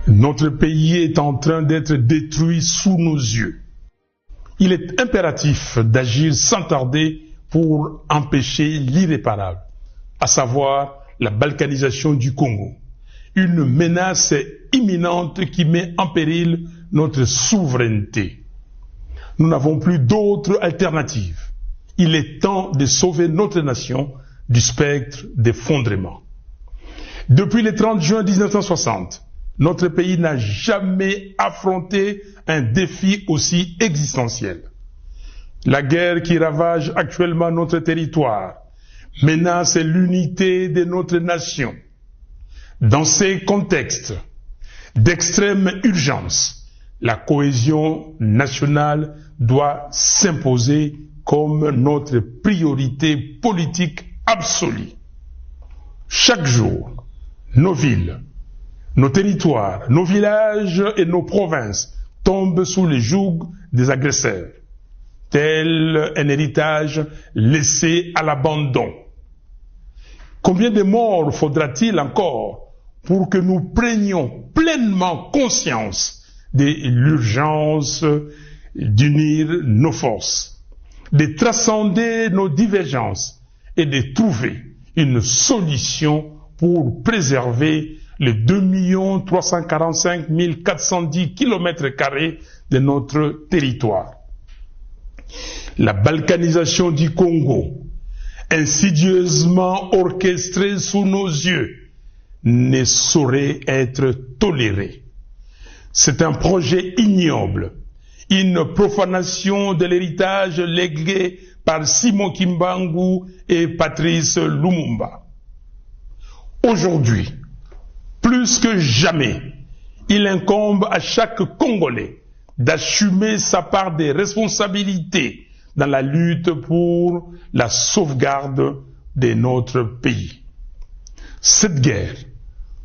Notre pays est en train d'être détruit sous nos yeux. Il est impératif d'agir sans tarder pour empêcher l'irréparable, à savoir la balkanisation du Congo. Une menace imminente qui met en péril notre souveraineté. Nous n'avons plus d'autre alternative. Il est temps de sauver notre nation du spectre d'effondrement. Depuis le 30 juin 1960, notre pays n'a jamais affronté un défi aussi existentiel. La guerre qui ravage actuellement notre territoire menace l'unité de notre nation. Dans ces contextes d'extrême urgence, la cohésion nationale doit s'imposer comme notre priorité politique absolue. Chaque jour, nos villes, nos territoires, nos villages et nos provinces tombent sous le joug des agresseurs, tel un héritage laissé à l'abandon. Combien de morts faudra-t-il encore pour que nous prenions pleinement conscience de l'urgence d'unir nos forces, de transcender nos divergences et de trouver une solution pour préserver les 2 345 410 km² de notre territoire. La balkanisation du Congo, insidieusement orchestrée sous nos yeux, ne saurait être tolérée. C'est un projet ignoble, une profanation de l'héritage légué par Simon Kimbangu et Patrice Lumumba. Aujourd'hui, plus que jamais, il incombe à chaque Congolais d'assumer sa part des responsabilités dans la lutte pour la sauvegarde de notre pays. Cette guerre,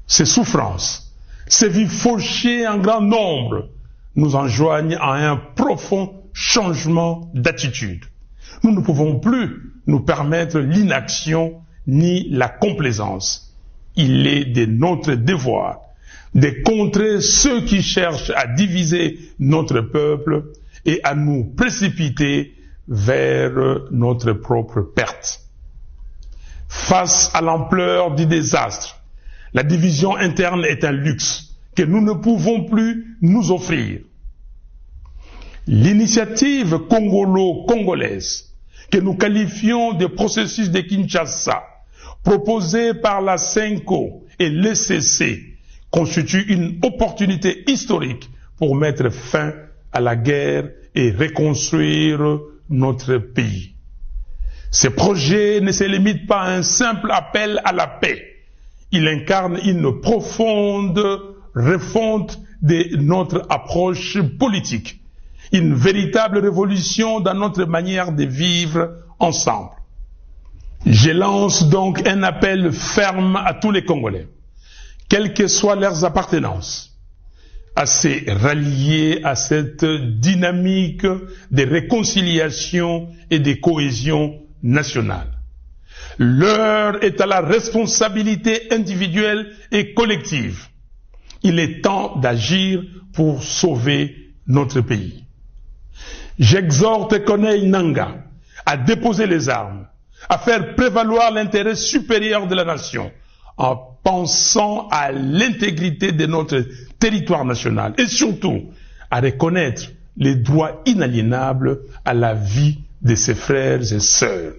ces souffrances, ces vies fauchées en grand nombre nous enjoignent à un profond changement d'attitude. Nous ne pouvons plus nous permettre l'inaction ni la complaisance. Il est de notre devoir de contrer ceux qui cherchent à diviser notre peuple et à nous précipiter vers notre propre perte. Face à l'ampleur du désastre, la division interne est un luxe que nous ne pouvons plus nous offrir. L'initiative congolo-congolaise, que nous qualifions de processus de Kinshasa, proposée par la CENCO et l'ECC, constitue une opportunité historique pour mettre fin à la guerre et reconstruire notre pays. Ce projet ne se limite pas à un simple appel à la paix. Il incarne une profonde refonte de notre approche politique, une véritable révolution dans notre manière de vivre ensemble. Je lance donc un appel ferme à tous les Congolais, quelles que soient leurs appartenances, à se rallier à cette dynamique de réconciliation et de cohésion nationale. L'heure est à la responsabilité individuelle et collective. Il est temps d'agir pour sauver notre pays. J'exhorte Corneille Nangaa à déposer les armes, à faire prévaloir l'intérêt supérieur de la nation, en pensant à l'intégrité de notre territoire national et surtout à reconnaître les droits inaliénables à la vie de ses frères et sœurs.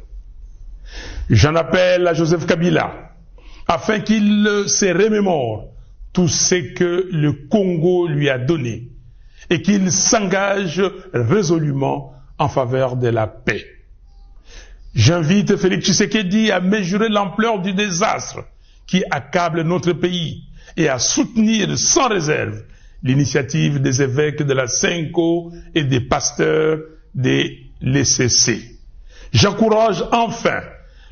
J'en appelle à Joseph Kabila afin qu'il se remémore tout ce que le Congo lui a donné et qu'il s'engage résolument en faveur de la paix. J'invite Félix Tshisekedi à mesurer l'ampleur du désastre qui accable notre pays et à soutenir sans réserve l'initiative des évêques de la CENCO et des pasteurs de l'ECC. J'encourage enfin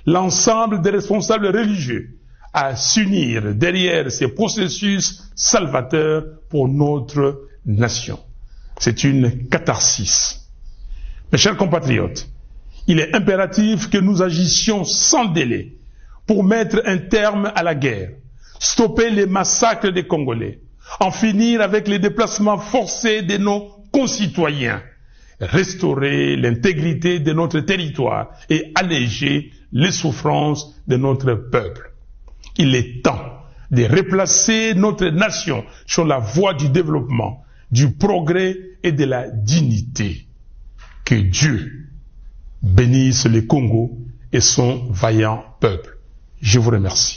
l'ensemble des responsables religieux à s'unir derrière ces processus salvateurs pour notre nation. C'est une catharsis. Mes chers compatriotes, il est impératif que nous agissions sans délai pour mettre un terme à la guerre, stopper les massacres des Congolais, en finir avec les déplacements forcés de nos concitoyens, restaurer l'intégrité de notre territoire et alléger les souffrances de notre peuple. Il est temps de replacer notre nation sur la voie du développement, du progrès et de la dignité. Que Dieu bénisse le Congo et son vaillant peuple. Je vous remercie.